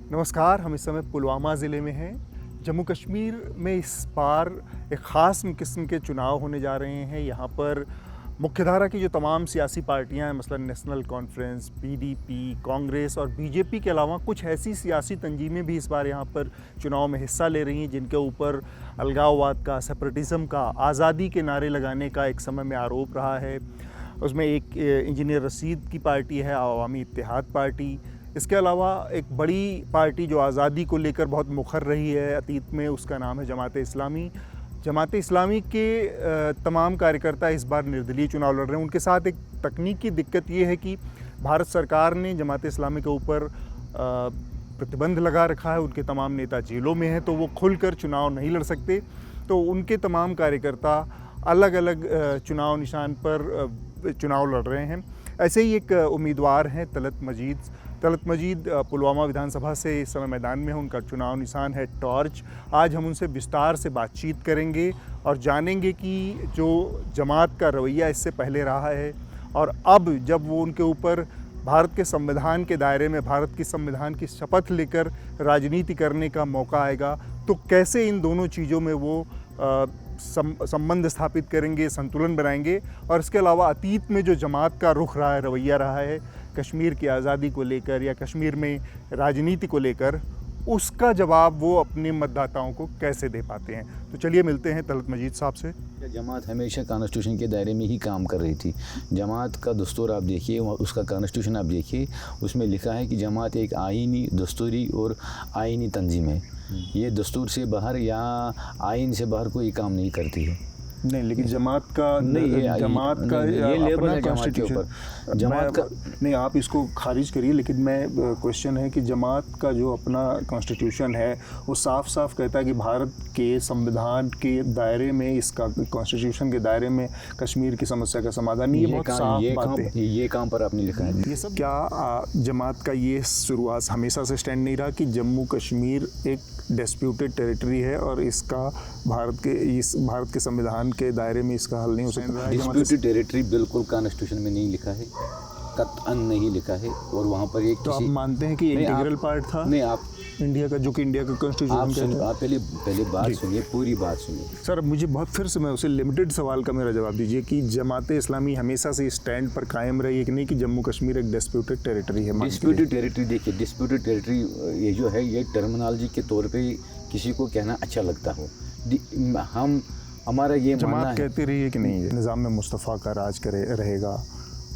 नमस्कार, हम इस समय पुलवामा ज़िले में हैं। जम्मू कश्मीर में इस बार एक ख़ास किस्म के चुनाव होने जा रहे हैं। यहाँ पर मुख्यधारा की जो तमाम सियासी पार्टियां हैं, मसलन नेशनल कॉन्फ्रेंस, पीडीपी, कांग्रेस और बीजेपी के अलावा कुछ ऐसी सियासी तंजीमें भी इस बार यहाँ पर चुनाव में हिस्सा ले रही हैं जिनके ऊपर अलगाववाद का, सेपरेटिज़म का, आज़ादी के नारे लगाने का एक समय में आरोप रहा है। उसमें एक इंजीनियर रशीद की पार्टी है, अवामी इत्तेहाद पार्टी। इसके अलावा एक बड़ी पार्टी जो आज़ादी को लेकर बहुत मुखर रही है अतीत में, उसका नाम है जमात इस्लामी। जमात इस्लामी के तमाम कार्यकर्ता इस बार निर्दलीय चुनाव लड़ रहे हैं। उनके साथ एक तकनीकी दिक्कत ये है कि भारत सरकार ने जमात इस्लामी के ऊपर प्रतिबंध लगा रखा है। उनके तमाम नेता जेलों में हैं, तो वो खुलकर चुनाव नहीं लड़ सकते। तो उनके तमाम कार्यकर्ता अलग अलग चुनाव निशान पर चुनाव लड़ रहे हैं। ऐसे ही एक उम्मीदवार हैं तलत मजीद पुलवामा विधानसभा से इस समय मैदान में है। उनका चुनाव निशान है टॉर्च। आज हम उनसे विस्तार से बातचीत करेंगे और जानेंगे कि जो जमात का रवैया इससे पहले रहा है और अब जब वो उनके ऊपर भारत के संविधान के दायरे में, भारत की संविधान की शपथ लेकर राजनीति करने का मौका आएगा, तो कैसे इन दोनों चीज़ों में वो संबंध स्थापित करेंगे, संतुलन बनाएंगे। और इसके अलावा अतीत में जो जमात का रुख रहा है, रवैया रहा है कश्मीर की आज़ादी को लेकर या कश्मीर में राजनीति को लेकर, उसका जवाब वो अपने मतदाताओं को कैसे दे पाते हैं। तो चलिए मिलते हैं तलत मजीद साहब से। जमात हमेशा कॉन्स्टिट्यूशन के दायरे में ही काम कर रही थी। जमात का दस्तूर आप देखिए, उसका कॉन्स्टिट्यूशन आप देखिए, उसमें लिखा है कि जमात एक आईनी, दस्तूरी और आईनी तंजीम है। ये दस्तूर से बाहर या आइन से बाहर कोई काम नहीं करती है। नहीं, लेकिन जमात का ये लेबल है जमात के ऊपर। जमात का नहीं, आप इसको खारिज करिए, लेकिन मैं क्वेश्चन है कि जमात का जो अपना कॉन्स्टिट्यूशन है वो साफ साफ कहता है कि भारत के संविधान के दायरे में, इसका कॉन्स्टिट्यूशन के दायरे में कश्मीर की समस्या का समाधान। ये बहुत साफ बात है। ये काम पर आपने लिखा है ये सब। क्या जमात का ये शुरुआत हमेशा से स्टैंड नहीं रहा कि जम्मू कश्मीर एक डिस्प्यूटेड टेरिटरी है और इसका भारत के संविधान के दायरे में इसका हल नहीं हो सकता? डिस्प्यूटेड टेरिटरी बिल्कुल कॉन्स्टिट्यूशन में नहीं लिखा है, कतअन नहीं लिखा है। और वहाँ पर एक तो आप मानते हैं कि इंटीग्रल पार्ट था? नहीं, आप इंडिया का, जो कि इंडिया का कॉन्स्टिट्यूशन। आप पहले बात सुनिए, पूरी बात सुनिए सर। मुझे बहुत फिर से मैं उसे लिमिटेड सवाल का मेरा जवाब दीजिए कि जमात इस्लामी हमेशा से स्टैंड पर कायम रही है कि नहीं कि जम्मू कश्मीर एक डिस्प्यूटेड टेरिटरी है? डिस्प्यूटेड टेरिटरी, देखिए डिस्प्यूटेड टेरिटरी ये जो है, ये टर्मिनोलॉजी के तौर पे किसी को कहना अच्छा लगता हो। हमारा ये मानना है, कहते रहिए कि नहीं, निज़ाम में मुस्तफ़ा का राज रहेगा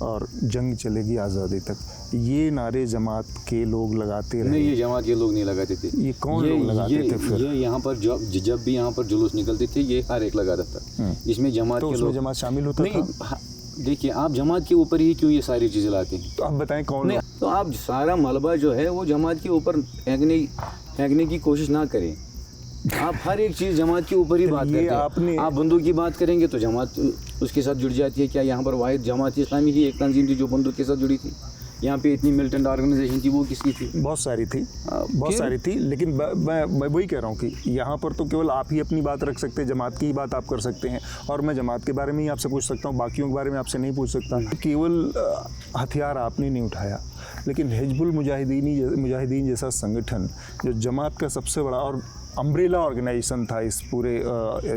और जंग चलेगी आज़ादी तक, ये नारे जमात के लोग लगाते रहे। नहीं, ये जमात के लोग नहीं लगाते थे। ये कौन लोग लगाते थे फिर? ये यहाँ पर जब भी यहाँ पर जुलूस निकलते थे, ये हर एक लगाता था। इसमें जमात के लोग, जमात शामिल होता नहीं था? देखिए, आप जमात के ऊपर ही क्यों ये सारी चीज़ें लाते हैं? तो आप बताएं कौन? नहीं, तो आप सारा मलबा जो है वो जमात के ऊपर फेंकने की कोशिश ना करें। आप हर एक चीज़ जमात के ऊपर ही बात करते हैं। आप बंदूक की बात करेंगे तो जमात उसके साथ जुड़ जाती है। क्या यहाँ पर वाहिद जमात इस्लामी ही एक तंजीम थी जो बंदूक के साथ जुड़ी थी? यहाँ पे इतनी मिलिटेंट ऑर्गेनाइजेशन थी, वो किसकी थी? बहुत सारी थी। लेकिन मैं वही कह रहा हूँ कि यहाँ पर तो केवल आप ही अपनी बात रख सकते हैं, जमात की ही बात आप कर सकते हैं, और मैं जमात के बारे में ही आपसे पूछ सकता हूँ, बाकियों के बारे में आपसे नहीं पूछ सकता। केवल हथियार आपने नहीं उठाया, लेकिन हिजबुल मुजाहिदीन जैसा संगठन जो जमात का सबसे बड़ा और अम्ब्रेला ऑर्गेनाइजेशन था इस पूरे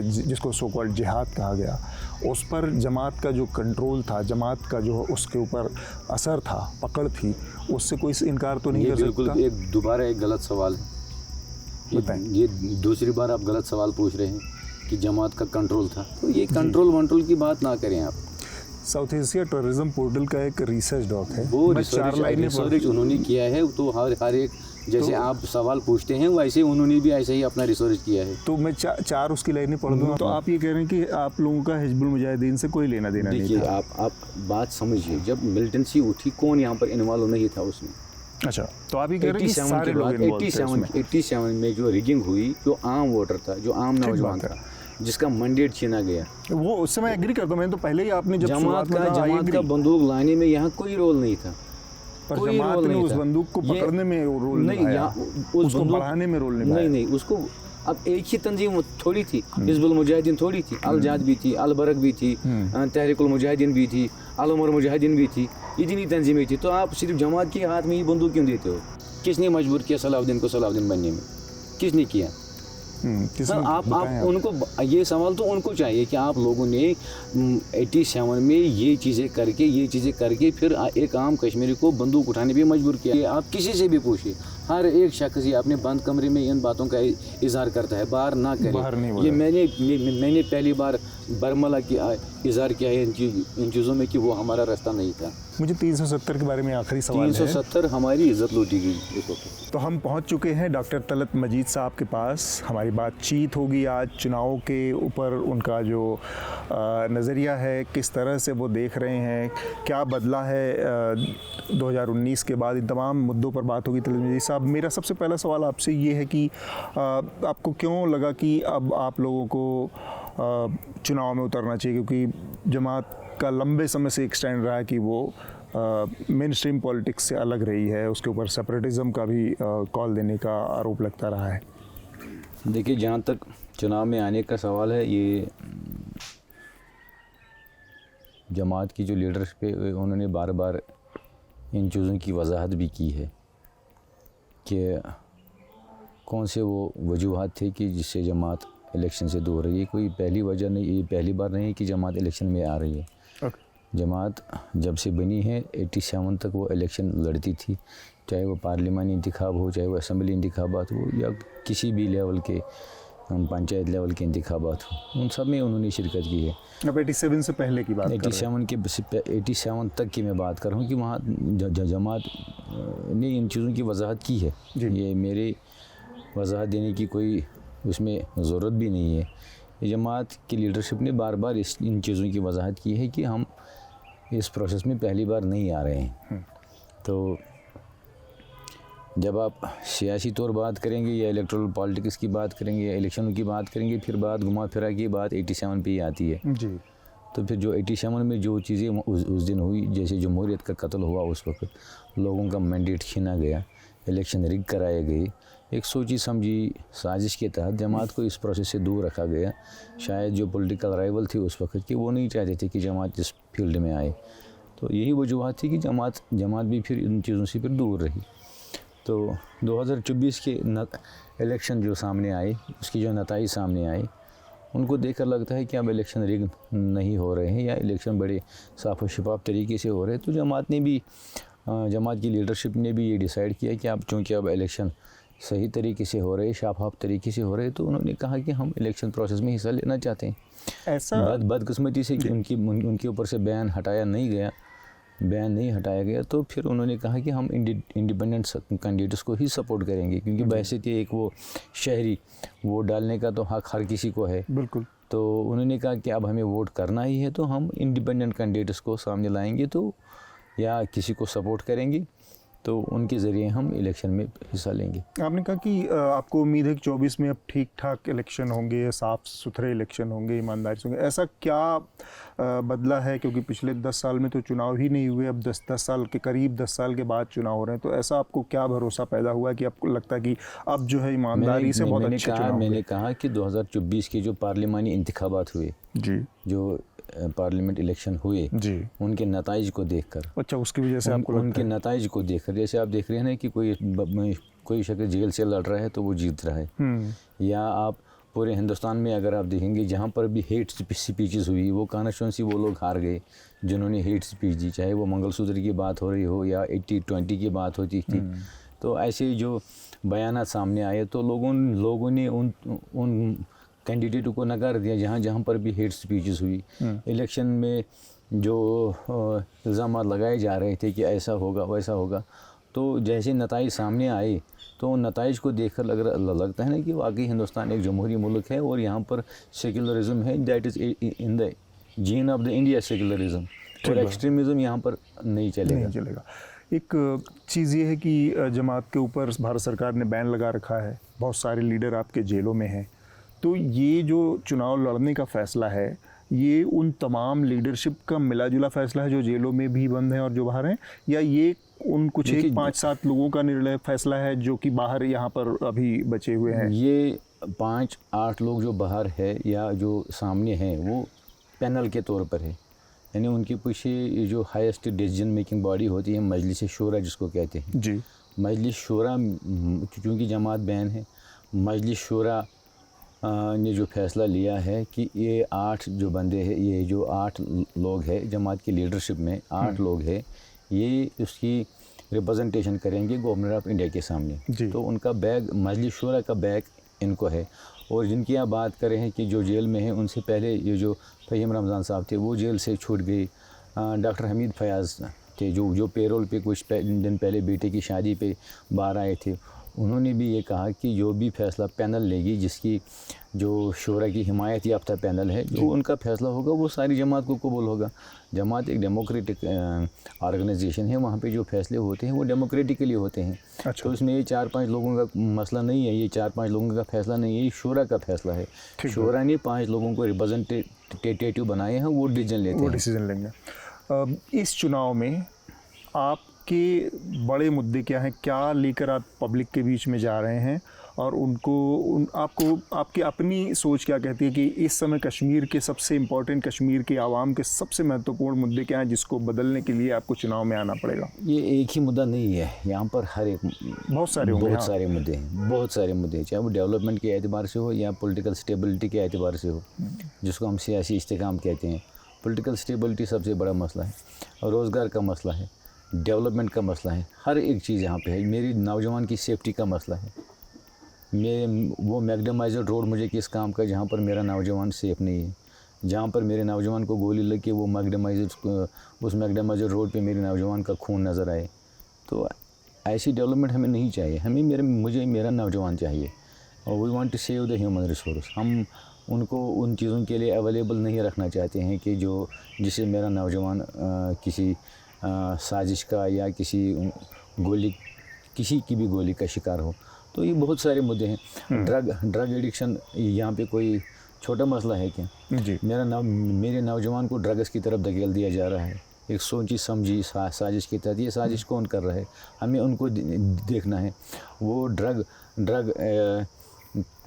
जिसको सो कॉल्ड जिहाद कहा गया, उस पर जमात का जो कंट्रोल था, जमात का जो उसके ऊपर असर था, पकड़ थी, उससे कोई इनकार तो नहीं कर सकता। बिल्कुल दोबारा एक गलत सवाल है। बताएं। ये दूसरी बार आप गलत सवाल पूछ रहे हैं कि जमात का कंट्रोल था। तो ये कंट्रोल की बात ना करें आप। साउथ एशिया टूरिज्म पोर्टल का एक रिसर्च डॉक है, वो रिसर्च उन्होंने किया है। तो हर एक जैसे आप सवाल पूछते हैं वैसे उन्होंने भी ऐसे ही अपना रिसर्च किया है। तो मैं चार उसकी लाइनें पढ़ दूँगा। तो आप ये कह रहे हैं कि आप लोगों का हिजबुल मुजाहिदीन से कोई लेना देना नहीं था? देखिए, आप बात समझिए, जब मिलिटेंसी उठी कौन यहाँ पर इन्वॉल्व नहीं था उसमें? अच्छा, तो आप ये कह रहे हैं कि सारे लोग इन्वॉल्व थे? 87 में जो रिगिंग हुई, जो आम वोटर था, जो आम नौजवान था, जिसका मैंडेट छीना गया, वो उस समय एग्री करता हूं। मैंने तो पहले ही आपने जब जमात का बंदूक लाने में यहाँ कोई रोल नहीं था। पर जमात ने उस बंदूक को पकड़ने में रोल नहीं, उसको बढ़ाने में रोल नहीं, उसको अब एक ही तंजीम थोड़ी थी, हिजबुल मुजाहिदीन थोड़ी थी, अल जाद भी थी, अल बरक भी थी, तहरीकुल मुजाहिदीन भी थी, अल उमर मुजाहिदीन भी थी, इतनी तंजीमें थी। तो आप सिर्फ जमात के हाथ में ही बंदूक क्यों देते हो? किसने मजबूर किया सलाउद्दीन को सलाउद्दीन बनने में? किसने किया? सर आप उनको, ये सवाल तो उनको चाहिए कि आप लोगों ने 87 में ये चीज़ें करके फिर एक आम कश्मीरी को बंदूक उठाने पे मजबूर किया। आप किसी से भी पूछिए, हर एक शख्स ये अपने बंद कमरे में इन बातों का इजहार करता है, बाहर ना करे। ये मैंने पहली बार बरमला की इजहार किया है इन चीज़ों में कि वो हमारा रास्ता नहीं था। मुझे 370 के बारे में आखिरी सवाल है। 370 हमारी इज्जत लूटी गई इस वक्त। तो हम पहुंच चुके हैं डॉक्टर तलत मजीद साहब के पास। हमारी बातचीत होगी आज चुनाव के ऊपर, उनका जो नज़रिया है, किस तरह से वो देख रहे हैं, क्या बदला है 2019 के बाद, इन तमाम मुद्दों पर बात होगी। तलत मजीद साहब, मेरा सबसे पहला सवाल आपसे ये है कि आपको क्यों लगा कि अब आप लोगों को चुनाव में उतरना चाहिए, क्योंकि जमात का लंबे समय से एक स्टैंड रहा है कि वो मेन स्ट्रीम पॉलिटिक्स से अलग रही है, उसके ऊपर सेपरेटिज्म का भी कॉल देने का आरोप लगता रहा है। देखिए, जहाँ तक चुनाव में आने का सवाल है, ये जमात की जो लीडरशिप है उन्होंने बार बार इन चीज़ों की वजाहत भी की है कि कौन से वो वजूहात थे कि जिससे जमात इलेक्शन से दूर रही है। कोई पहली वजह नहीं, ये पहली बार नहीं है कि जमात इलेक्शन में आ रही है। जमात जब से बनी है 87 तक वो इलेक्शन लड़ती थी, चाहे वो पार्लिमानी इंतखाब हो, चाहे वो असम्बली इंतखाबात हो, या किसी भी लेवल के पंचायत लेवल के इंतखाबात हो, उन सब में उन्होंने शिरकत की है। अब 87 से पहले की बात 87 तक की मैं बात कर रहा हूँ कि वहाँ जमात ने इन चीज़ों की वजाहत की है। ये मेरे वजाहत देने की कोई उसमें ज़रूरत भी नहीं है। ये जमात की लीडरशिप ने बार बार इन चीज़ों की वजाहत की है कि हम इस प्रोसेस में पहली बार नहीं आ रहे हैं। तो जब आप सियासी तौर बात करेंगे या इलेक्टोरल पॉलिटिक्स की बात करेंगे या इलेक्शनों की बात करेंगे, फिर बात घुमा फिरा की बात 87 पे ही आती है जी। तो फिर जो 87 में जो चीज़ें उस दिन हुई, जैसे जमहूरियत का कत्ल हुआ, उस वक्त लोगों का मैंडेट छीना गया, इलेक्शन रिग कराए गए, एक सोची समझी साजिश के तहत जमात को इस प्रोसेस से दूर रखा गया। शायद जो पॉलिटिकल राइवल थी उस वक्त की, वो नहीं चाहते थे कि जमात इस फील्ड में आए, तो यही वजूहत थी कि जमात भी फिर इन चीज़ों से फिर दूर रही। तो 2024 के इलेक्शन जो सामने आए, उसकी जो नताइज सामने आए, उनको देखकर लगता है कि अब इलेक्शन रिग नहीं हो रहे हैं या इलेक्शन बड़े साफ और शफाफ तरीके से हो रहे हैं। तो जमात की लीडरशिप ने भी ये डिसाइड किया कि अब चूँकि अब इलेक्शन सही तरीके से हो रहे, शफाफ तरीके से हो रहे, तो उन्होंने कहा कि हम इलेक्शन प्रोसेस में हिस्सा लेना चाहते हैं। ऐसा बदकिस्मती से कि उनके ऊपर से बैन नहीं हटाया गया, तो फिर उन्होंने कहा कि हम इंडिपेंडेंट कैंडिडेट्स को ही सपोर्ट करेंगे, क्योंकि वैसे तो एक वो शहरी वोट डालने का तो हक हर किसी को है। बिल्कुल। तो उन्होंने कहा कि अब हमें वोट करना ही है, तो हम इंडिपेंडेंट कैंडिडेट्स को सामने लाएंगे, तो या किसी को सपोर्ट करेंगे, तो उनके ज़रिए हम इलेक्शन में हिस्सा लेंगे। आपने कहा कि आपको उम्मीद है कि 24 में अब ठीक ठाक इलेक्शन होंगे, साफ़ सुथरे इलेक्शन होंगे, ईमानदारी से होंगे। ऐसा क्या बदला है, क्योंकि पिछले 10 साल में तो चुनाव ही नहीं हुए, अब 10 साल के करीब 10 साल के बाद चुनाव हो रहे हैं, तो ऐसा आपको क्या भरोसा पैदा हुआ कि आपको लगता है कि अब जो है ईमानदारी से बहुत अच्छे चुनाव? मैंने कहा कि 2024 के जो पार्लिमानी इंतखाबात हुए जी, जो पार्लियामेंट इलेक्शन हुए जी, उनके नताइज को देखकर, अच्छा, उसकी वजह से आपको उनके नताइज को देखकर, जैसे आप देख रहे हैं ना कि कोई शख्स जेल से लड़ रहा है तो वो जीत रहा है, या आप पूरे हिंदुस्तान में अगर आप देखेंगे जहाँ पर भी हेट स्पीचेस हुई, वो कॉन्स्टिट्यूंसी वो लोग हार गए जिन्होंने हेट स्पीच दी, चाहे वो मंगलसूत्र की बात हो रही हो या 80-20 की बात होती थी। तो ऐसे जो बयान सामने आए, तो लोगों ने उन कैंडिडेट को नकार दिया जहाँ पर भी हेट स्पीचेस हुई। इलेक्शन में जो इल्ज़ाम लगाए जा रहे थे कि ऐसा होगा वैसा होगा, तो जैसे नताइज सामने आए, तो उन नताइज को देखकर लगता है ना कि वाकई हिंदुस्तान एक जमहूरी मुल्क है और यहाँ पर सेक्युलरिज्म है, that is in the gene of the India secularism, और एक्सट्रीमिज़म यहाँ पर नहीं चलेगा। एक चीज़ ये है कि जमात के ऊपर भारत सरकार ने बैन लगा रखा है, बहुत सारे लीडर आपके जेलों में हैं, तो ये जो चुनाव लड़ने का फ़ैसला है, ये उन तमाम लीडरशिप का मिला जुला फ़ैसला है जो जेलों में भी बंद हैं और जो बाहर हैं, या ये उन कुछ 5-7 लोगों का निर्णय फ़ैसला है जो कि बाहर यहाँ पर अभी बचे हुए हैं? ये 5-8 लोग जो बाहर है या जो सामने हैं, वो पैनल के तौर पर है, यानी उनके पीछे जो हाईएस्ट डिसीजन मेकिंग बॉडी होती है, मजलिस शूरा जिसको कहते हैं जी, मजलिस शूरा क्योंकि जमात बैन है, मजलिस शूरा ने जो फ़ैसला लिया है कि ये 8 जो बंदे हैं, ये जो 8 लोग हैं जमात की लीडरशिप में 8 लोग हैं, ये उसकी रिप्रेजेंटेशन करेंगे गवर्नर ऑफ इंडिया के सामने। तो उनका बैग मजलिस शूरा का बैग इनको है। और जिनकी आप बात करें हैं कि जो जेल में हैं, उनसे पहले ये जो फ़हीम रमज़ान साहब थे वो जेल से छूट गए। डॉक्टर हमीद फयाज़ थे जो पेरोल पे कुछ दिन पहले बेटे की शादी पे बाहर आए थे। उन्होंने भी ये कहा कि जो भी फ़ैसला पैनल लेगी, जिसकी जो शूरा की हिमायत याफ्ता पैनल है, जो उनका फ़ैसला होगा वो सारी जमात को कबूल होगा। जमात एक डेमोक्रेटिक ऑर्गेनाइजेशन है, वहाँ पे जो फ़ैसले होते हैं वो डेमोक्रेटिकली होते हैं। अच्छा। तो इसमें ये 4-5 लोगों का मसला नहीं है, ये 4-5 लोगों का फ़ैसला नहीं है, ये शूरा का फ़ैसला है। शूरा ने 5 लोगों को रिप्रेजेंटेटिव बनाए हैं, वो डिसीजन लेंगे। इस चुनाव में आपके बड़े मुद्दे क्या हैं, क्या लेकर आप पब्लिक के बीच में जा रहे हैं, और आपको आपकी अपनी सोच क्या कहती है कि इस समय कश्मीर के सबसे इम्पोर्टेंट, कश्मीर के आवाम के सबसे महत्वपूर्ण मुद्दे क्या हैं जिसको बदलने के लिए आपको चुनाव में आना पड़ेगा? ये एक ही मुद्दा नहीं है, यहाँ पर हर एक बहुत सारे मुद्दे हैं, बहुत सारे मुद्दे हैं, चाहे वो डेवलपमेंट के एतबार से हो या पॉलिटिकल स्टेबिलिटी के एतबार से हो, जिसको हम सियासी इस्तेकाम कहते हैं। पॉलिटिकल स्टेबिलिटी सबसे बड़ा मसला है, रोज़गार का मसला है, डेवलपमेंट का मसला है, हर एक चीज़ यहाँ पे है। मेरी नौजवान की सेफ्टी का मसला है। वो मैकडेमाइजर रोड मुझे किस काम का जहाँ पर मेरा नौजवान सेफ़ नहीं है, जहाँ पर मेरे नौजवान को गोली लग के वो उस मैकडेमाइजर रोड पे मेरे नौजवान का खून नज़र आए। तो ऐसी डेवलपमेंट हमें नहीं चाहिए, मुझे मेरा नौजवान चाहिए। और we want to save the human resource. हम उनको उन चीज़ों के लिए अवेलेबल नहीं रखना चाहते हैं कि जिससे मेरा नौजवान किसी साजिश का या किसी की भी गोली का शिकार हो। तो ये बहुत सारे मुद्दे हैं। ड्रग एडिक्शन यहाँ पे कोई छोटा मसला है क्या? जी। मेरे नौजवान को ड्रग्स की तरफ धकेल दिया जा रहा है, एक सोची समझी साजिश के तहत। ये साजिश कौन कर रहा है, हमें उनको देखना है। वो ड्रग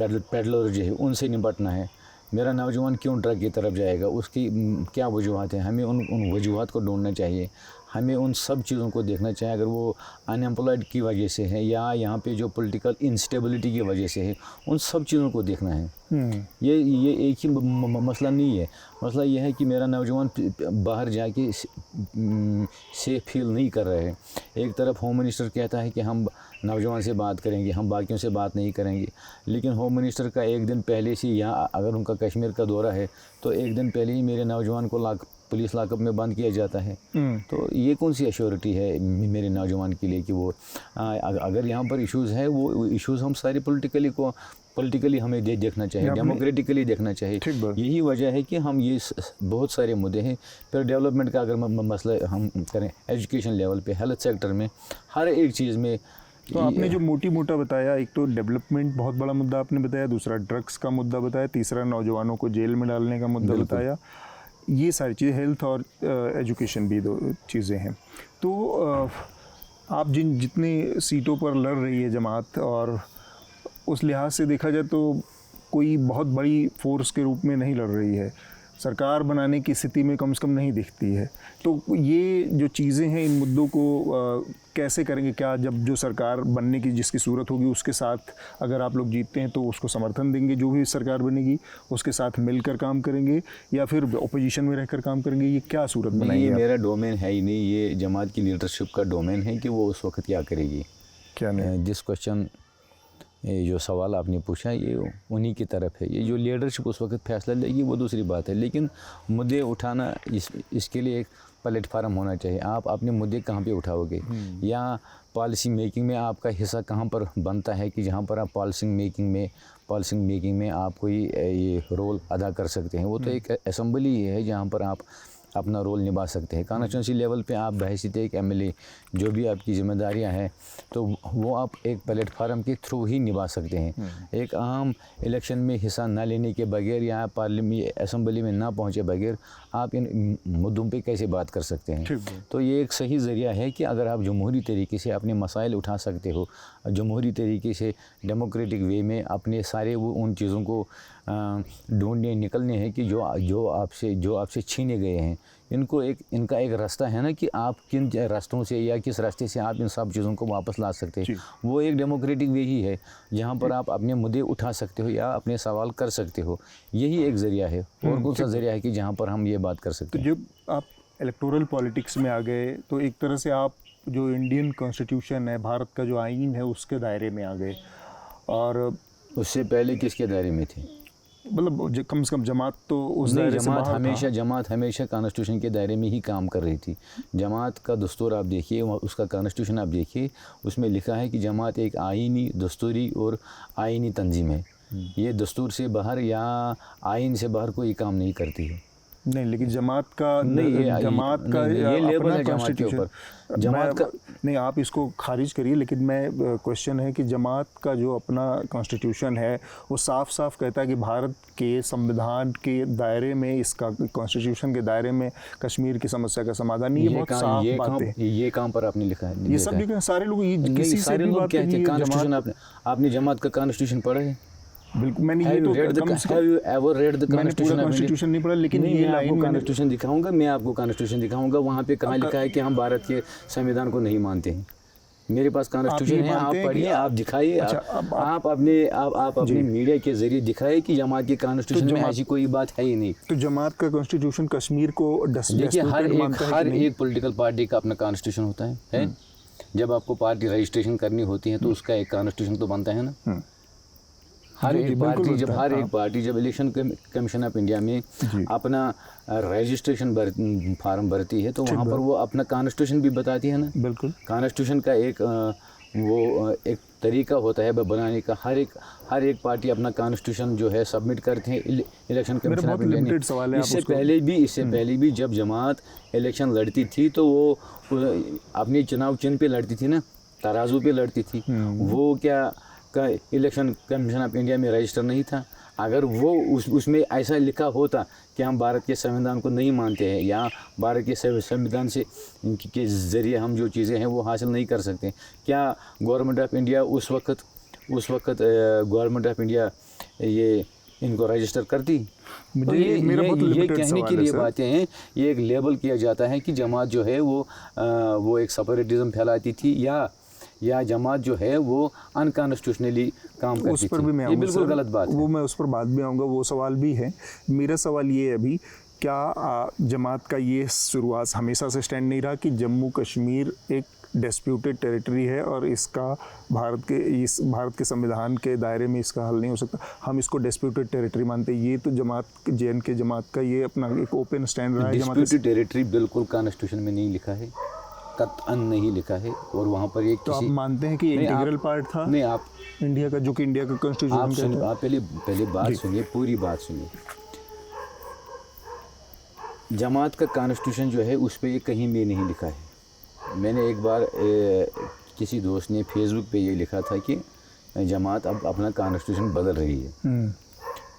पेडलर जो है उनसे निपटना है। मेरा नौजवान क्यों ड्रग की तरफ जाएगा, उसकी क्या वजूहत है, हमें उन वजूहत को ढूंढना चाहिए। हमें उन सब चीज़ों को देखना चाहिए। अगर वो अनएम्प्लॉयड की वजह से है या यहाँ पे जो पॉलिटिकल इंस्टेबिलिटी की वजह से है, उन सब चीज़ों को देखना है। ये एक ही मसला नहीं है। मसला ये है कि मेरा नौजवान बाहर जाके सेफ फील नहीं कर रहे हैं। एक तरफ होम मिनिस्टर कहता है कि हम नौजवान से बात करेंगे, हम बाकियों से बात नहीं करेंगे, लेकिन होम मिनिस्टर का एक दिन पहले से, यहाँ अगर उनका कश्मीर का दौरा है तो एक दिन पहले ही मेरे नौजवान को पुलिस लॉकअप में बंद किया जाता है। तो ये कौन सी एश्योरिटी है मेरे नौजवान के लिए कि वो अगर यहाँ पर इश्यूज़ है, वो इश्यूज़ हम सारे पॉलिटिकली हमें देखना चाहिए, डेमोक्रेटिकली देखना चाहिए। यही वजह है कि हम ये बहुत सारे मुद्दे हैं। फिर डेवलपमेंट का अगर मसला हम करें, एजुकेशन लेवल पे, हेल्थ सेक्टर में, हर एक चीज़ में। तो आपने जो मोटा बताया, एक तो डेवलपमेंट बहुत बड़ा मुद्दा आपने बताया, दूसरा ड्रग्स का मुद्दा बताया, तीसरा नौजवानों को जेल में डालने का मुद्दा बताया। ये सारी चीज़ें, हेल्थ और एजुकेशन भी 2 चीज़ें हैं। तो आप जितनी सीटों पर लड़ रही है जमात, और उस लिहाज से देखा जाए तो कोई बहुत बड़ी फोर्स के रूप में नहीं लड़ रही है, सरकार बनाने की स्थिति में कम से कम नहीं दिखती है। तो ये जो चीज़ें हैं, इन मुद्दों को कैसे करेंगे? क्या जब जो सरकार बनने की जिसकी सूरत होगी उसके साथ अगर आप लोग जीतते हैं तो उसको समर्थन देंगे, जो भी सरकार बनेगी उसके साथ मिलकर काम करेंगे, या फिर ओपोजिशन में रहकर काम करेंगे? ये क्या सूरत बनाएंगे? ये मेरा डोमेन है ही नहीं, ये जमात की लीडरशिप का डोमेन है कि वो उस वक्त क्या करेगी। क्या नहीं, जिस क्वेश्चन, ये जो सवाल आपने पूछा, ये उन्हीं की तरफ है। ये जो लीडरशिप उस वक्त फैसला लेगी वो दूसरी बात है, लेकिन मुद्दे उठाना इसके लिए एक प्लेटफार्म होना चाहिए। आप अपने मुद्दे कहाँ पे उठाओगे, या पॉलिसी मेकिंग में आपका हिस्सा कहाँ पर बनता है कि जहाँ पर आप पॉलिसी मेकिंग में आप कोई ये रोल अदा कर सकते हैं। वो तो एक असेंबली ही है जहाँ पर आप अपना रोल निभा सकते हैं। कॉन्स्टिट्यूंसी लेवल पे आप बहैसियत एक एमएलए, जो भी आपकी जिम्मेदारियां हैं, तो वो आप एक प्लेटफार्म के थ्रू ही निभा सकते हैं। एक आम इलेक्शन में हिस्सा न लेने के बगैर या पार्लियामेंट असेंबली में ना पहुंचे बगैर आप इन मुद्दों पे कैसे बात कर सकते हैं? तो ये एक सही ज़रिया है कि अगर आप जमहूरी तरीके से अपने मसाइल उठा सकते हो, जमहूरी तरीके से डेमोक्रेटिक वे में अपने सारे वो उन चीज़ों को ढूंढने निकलने हैं कि जो आपसे छीने गए हैं। इनका एक रास्ता है ना कि आप किन रास्तों से या किस रास्ते से आप इन सब चीज़ों को वापस ला सकते हैं। वो एक डेमोक्रेटिक वे ही है जहाँ पर आप अपने मुद्दे उठा सकते हो या अपने सवाल कर सकते हो। यही एक ज़रिया है। और कौन सा ज़रिया है कि जहाँ पर हम ये बात कर सकते हैं। जब आप इलेक्टोरल पॉलिटिक्स में आ गए तो एक तरह से आप जो इंडियन कॉन्स्टिट्यूशन है, भारत का जो आईन है, उसके दायरे में आ गए। और उससे पहले किसके दायरे में थे? मतलब कम से कम जमात तो उस दायरे से बाहर था। जमात हमेशा कॉन्स्टिट्यूशन के दायरे में ही काम कर रही थी। जमात का दस्तूर आप देखिए, उसका कॉन्स्टिट्यूशन आप देखिए, उसमें लिखा है कि जमात एक आईनी, दस्तूरी और आईनी तंजीम है। ये दस्तूर से बाहर या आइन से बाहर कोई काम नहीं करती है। नहीं, लेकिन जमात का ये लेबल है जमात के ऊपर। जमात का नहीं, आप इसको खारिज करिए, लेकिन मैं क्वेश्चन है कि जमात का जो अपना कॉन्स्टिट्यूशन है वो साफ साफ कहता है कि भारत के संविधान के दायरे में, इसका कॉन्स्टिट्यूशन के दायरे में कश्मीर की समस्या का समाधान नहीं। ये बहुत साफ बात है। ये काम पर आपने लिखा है, ये सब लिखा है। सारे लोग किसी से भी बात कहते हैं कॉन्स्टिट्यूशन। आपने जमात का कॉन्स्टिट्यूशन पढ़ा है? बिल्कुल, मैंने ये तो कॉन्स्टिट्यूशन नहीं पढ़ा, लेकिन ये लाइन कॉन्स्टिट्यूशन दिखाऊंगा। मैं आपको कॉन्स्टिट्यूशन दिखाऊंगा, वहाँ पे कहाँ लिखा है कि हम भारत के संविधान को नहीं मानते हैं। मेरे पास कॉन्स्टिट्यूशन है, आप पढ़िए, आप दिखाइए। आप अपने मीडिया के जरिए दिखाइए कि जमात के कॉन्स्टिट्यूशन में ऐसी कोई बात है ही नहीं। तो जमात का कॉन्स्टिट्यूशन कश्मीर को देखिए, हर एक पॉलिटिकल पार्टी का अपना कॉन्स्टिट्यूशन होता है। जब आपको पार्टी रजिस्ट्रेशन करनी होती है तो उसका एक कॉन्स्टिट्यूशन तो बनता है ना। हर एक पार्टी जब इलेक्शन कमीशन ऑफ इंडिया में अपना रजिस्ट्रेशन फार्म भरती है तो वहाँ पर वो अपना कॉन्स्टिट्यूशन भी बताती है ना। बिल्कुल, कॉन्स्टिट्यूशन का एक तरीका होता है बनाने का। हर एक पार्टी अपना कॉन्स्टिट्यूशन जो है सबमिट करते हैं इलेक्शन कमीशन ऑफ इंडिया ने। इससे पहले भी जब जमात इलेक्शन लड़ती थी तो वो अपने चुनाव चिन्ह पे लड़ती थी ना, तराजू पे लड़ती थी। वो क्या का इलेक्शन कमीशन ऑफ इंडिया में रजिस्टर नहीं था? अगर वो उसमें ऐसा लिखा होता कि हम भारत के संविधान को नहीं मानते हैं या भारत के संविधान से के ज़रिए हम जो चीज़ें हैं वो हासिल नहीं कर सकते, क्या गवर्नमेंट ऑफ इंडिया उस वक्त गवर्नमेंट ऑफ इंडिया ये इनको रजिस्टर करती? तो ये कहने के लिए बातें हैं। ये एक लेबल किया जाता है कि जमात जो है वो एक सेपरेटिज्म फैलाती थी या जमात जो है वो अनकॉन्स्टिट्यूशनली काम करती थी। उस पर भी मैं ये बिल्कुल गलत बात है। वो मैं उस पर बाद में आऊँगा, वो सवाल भी है। मेरा सवाल ये है अभी, क्या जमात का ये शुरुआत हमेशा से स्टैंड नहीं रहा कि जम्मू कश्मीर एक डिस्प्यूटेड टेरिटरी है और इसका भारत के संविधान के दायरे में इसका हल नहीं हो सकता, हम इसको डिस्प्यूटेड टेरिटरी मानते हैं? ये तो JNK जमात का ये अपना एक ओपन स्टैंड रहा है। डिस्प्यूटेड टेरिटरी बिल्कुल कॉन्स्टिट्यूशन में नहीं लिखा है, कतअन नहीं लिखा है। और वहाँ पर एक तो आप मानते हैं कि इंटीग्रल पार्ट था? नहीं, आप इंडिया का, जो कि इंडिया का कॉन्स्टिट्यूशन। आप पहले बात सुनिए, पूरी बात सुनिए। जमात का कॉन्स्टिट्यूशन जो है उस पर ये कहीं भी नहीं लिखा है। मैंने एक बार किसी दोस्त ने फेसबुक पे ये लिखा था कि जमात अब अपना कॉन्स्टिट्यूशन बदल रही है,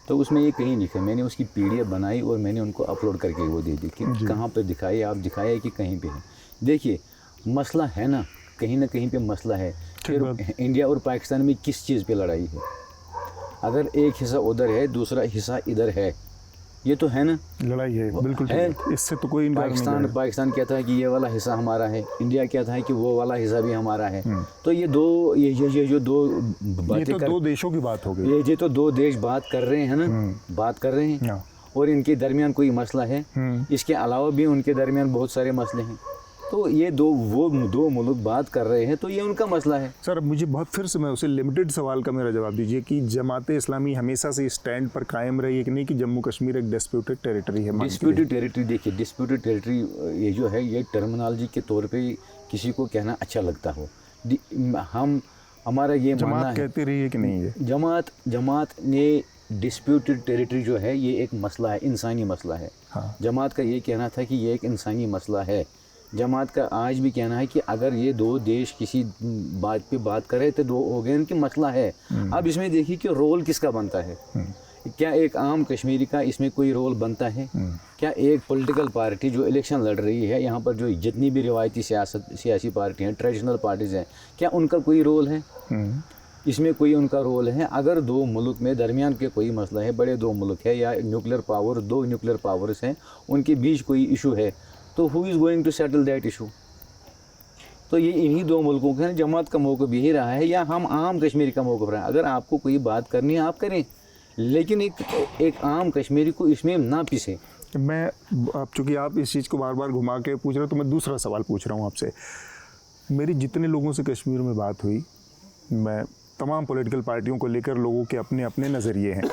तो उसमें ये कहीं लिखा। मैंने उसकी PDF बनाई और मैंने उनको अपलोड करके वो दे दी कि कहाँ पर दिखाइए, आप दिखाइए कि कहीं पे है। देखिए, मसला है ना कहीं पे मसला है। फिर इंडिया और पाकिस्तान में किस चीज़ पे लड़ाई है? अगर एक हिस्सा उधर है, दूसरा हिस्सा इधर है, ये तो है ना लड़ाई है। बिल्कुल है, इससे तो कोई इनकार नहीं है। पाकिस्तान कहता है कि ये वाला हिस्सा हमारा है, इंडिया कहता है कि वो वाला हिस्सा भी हमारा है। तो ये जो दो बातें, ये तो दो देशों की बात हो गई। ये तो दो देश बात कर रहे हैं ना, बात कर रहे हैं, और इनके दरमियान कोई मसला है। इसके अलावा भी उनके दरमियान बहुत सारे मसले हैं। तो ये दो मुल्क बात कर रहे हैं, तो ये उनका मसला है। सर, अब मुझे बहुत फिर से मैं उसे लिमिटेड सवाल का मेरा जवाब दीजिए कि जमात इस्लामी हमेशा से स्टैंड पर कायम रही है कि नहीं कि जम्मू कश्मीर एक डिस्प्यूटेड टेरिटरी है? डिस्प्यूटेड टेरिटरी, देखिए, डिस्प्यूटेड टेरिटरी ये जो है, ये टर्मिनोलॉजी के तौर पे किसी को कहना अच्छा लगता हो। हमारा ये मानना है, कहते रही है कि नहीं है जमात ने डिस्प्यूटेड टेरिटरी जो है ये एक मसला है, इंसानी मसला है। जमात का ये कहना था कि ये एक इंसानी मसला है। जमात का आज भी कहना है कि अगर ये दो देश किसी बात पे बात करें तो दो हो गए, इनकी मसला है। अब इसमें देखिए कि रोल किसका बनता है। क्या एक आम कश्मीरी का इसमें कोई रोल बनता है? क्या एक पॉलिटिकल पार्टी जो इलेक्शन लड़ रही है, यहाँ पर जो जितनी भी रिवायती सियासी पार्टी हैं, ट्रेडिशनल पार्टीज़ हैं, क्या उनका कोई रोल है? इसमें कोई उनका रोल है? अगर दो मुल्क में दरमियान के कोई मसला है, बड़े दो मुल्क है या न्यूक्लियर पावर, दो न्यूक्लियर पावर्स हैं, उनके बीच कोई इशू है, तो who is going to settle that issue? तो ये इन्हीं दो मुल्कों का जमात का मौक़िफ़ यही रहा है, या हम आम कश्मीरी का मौक़िफ़ रहा है। अगर आपको कोई बात करनी है आप करें, लेकिन एक आम कश्मीरी को इसमें ना पिसे। मैं अब चूँकि आप इस चीज़ को बार बार घुमा के पूछ रहे हो, तो मैं दूसरा सवाल पूछ रहा हूँ आपसे। मेरी जितने लोगों से कश्मीर में बात हुई, मैं तमाम पॉलिटिकल पार्टियों को लेकर लोगों के अपने अपने नज़रिए हैं,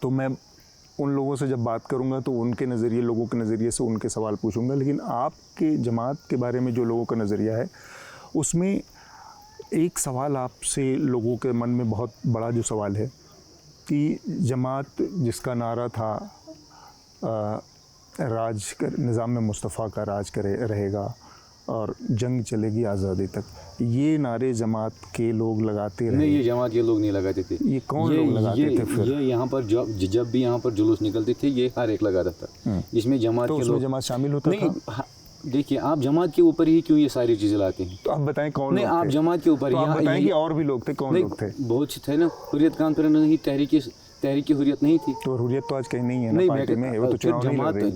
तो मैं उन लोगों से जब बात करूंगा तो उनके नज़रिए, लोगों के नज़रिए से उनके सवाल पूछूंगा। लेकिन आपके जमात के बारे में जो लोगों का नज़रिया है, उसमें एक सवाल आपसे लोगों के मन में बहुत बड़ा जो सवाल है कि जमात जिसका नारा था निज़ाम में मुस्तफ़ा का राज रहेगा और जंग चलेगी आज़ादी तक, ये नारे जमात के लोग लगाते रहे। नहीं, ये जमात के लोग नहीं लगाते थे। ये कौन लोग लगाते थे फिर? ये यहाँ पर जब भी यहाँ पर जुलूस निकलते थे, ये हर एक लगाता था। इसमें जमात तो के उसमें लोग जमात शामिल होता था? देखिए, आप जमात के ऊपर ही क्यों ये सारी चीज़ें लाते हैं? तो आप बताएं कौन नहीं, लोग आप थे? जमात के ऊपर तो आप बताएं कि और भी लोग थे, कौन लोग थे? बहुत से थे ना। हुर्रियत कॉन्फ्रेंस नहीं, तहरीक हुर्रियत नहीं थी। तो हुर्रियत तो आज कहीं नहीं है ना पार्टी में, वो तो चुनाव नहीं लड़ रही।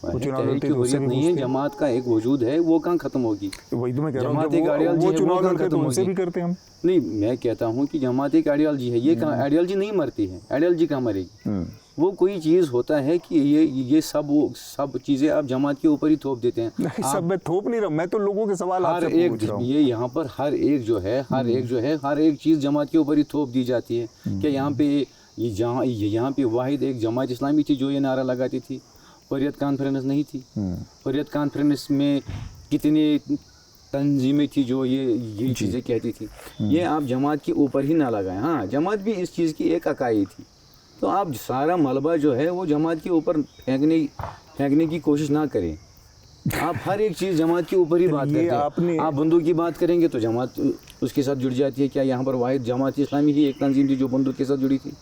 तहरीक हुर्रियत नहीं है, जमात का एक वजूद है, वो कहाँ खत्म होगी? वही तो मैं कह रहा हूँ, वो चुनाव लड़ते तो उनसे भी करते हम। नहीं, मैं कहता हूँ कि जमात एक आइडियोलॉजी है, ये कहाँ आइडियोलॉजी नहीं मरती है, आइडियोलॉजी कहाँ मरेगी? वो कोई चीज़ होता है कि ये सब चीज़ें आप जमात के ऊपर ही थोप देते हैं। नहीं, सब मैं थोप नहीं रहा, मैं तो लोगों के सवाल आपसे पूछ रहा हूँ। ये यहाँ पर हर एक चीज़ जमात के ऊपर ही थोप दी जाती है। क्या यहाँ पे वाहिद एक जमात इस्लामी थी जो ये नारा लगाती थी? हुर्रियत कॉन्फ्रेंस नहीं थी। हुर्रियत कॉन्फ्रेंस में कितनी तंजीमें थी जो ये चीज़ें कहती थी। ये आप जमात के ऊपर ही ना लगाएं। हाँ, जमात भी इस चीज़ की एक इकाई थी, तो आप सारा मलबा जो है वो जमात के ऊपर फेंकने की कोशिश ना करें। आप हर एक चीज़ जमात के ऊपर ही बात करते हैं। आप बंदूक की बात करेंगे तो जमात उसके साथ जुड़ जाती है। क्या यहाँ पर वाहिद जमात इस्लामी ही एक तंजीम थी जो बंदूक के साथ जुड़ी थी?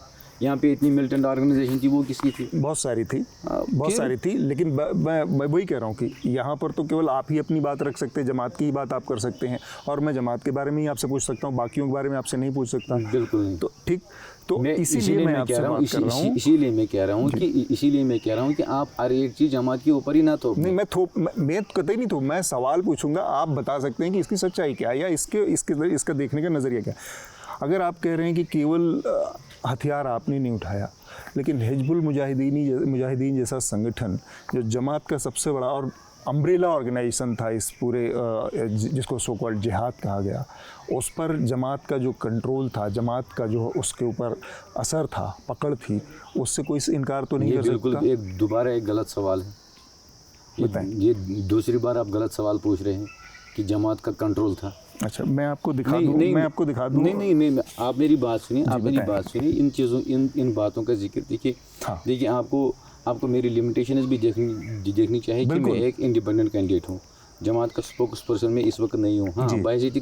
यहाँ पे इतनी मिलिटेंट ऑर्गेनाइजेशन थी, वो किसकी थी? बहुत सारी थी, लेकिन मैं वही कह रहा हूँ कि यहाँ पर तो केवल आप ही अपनी बात रख सकते हैं, जमात की ही बात आप कर सकते हैं, और मैं जमात के बारे में ही आपसे पूछ सकता हूँ, बाकियों के बारे में आपसे नहीं पूछ सकता। बिल्कुल नहीं। तो ठीक, तो इसीलिए मैं आपसे बात कर रहा हूँ। इसीलिए मैं कह रहा हूँ कि आप हर एक चीज़ जमात के ऊपर ही ना थोप। नहीं, मैं कतई नहीं थोप, मैं सवाल पूछूंगा, आप बता सकते हैं कि इसकी सच्चाई क्या है या इसका देखने का नज़रिया क्या है। अगर आप कह रहे हैं कि केवल हथियार आपने नहीं उठाया, लेकिन हिजबुल मुजाहिदीन जैसा संगठन जो जमात का सबसे बड़ा और अम्ब्रेला ऑर्गेनाइजेशन था इस पूरे जिसको सो कॉल्ड जिहाद कहा गया, उस पर जमात का जो कंट्रोल था, जमात का जो उसके ऊपर असर था, पकड़ थी, उससे कोई इनकार तो नहीं कर सकता। बिल्कुल दोबारा एक गलत सवाल है। बताएं। ये दूसरी बार आप गलत सवाल पूछ रहे हैं कि जमात का कंट्रोल था। अच्छा, मैं आपको दिखा दूं। नहीं, आप मेरी बात सुनिए। इन बातों का जिक्र देखिए। हाँ। देखिए, आपको मेरी लिमिटेशंस भी देखनी चाहिए कि मैं एक इंडिपेंडेंट कैंडिडेट हूँ, जमात का स्पोक्स पर्सन मैं इस वक्त नहीं हूँ। हाँ, बायज़ीती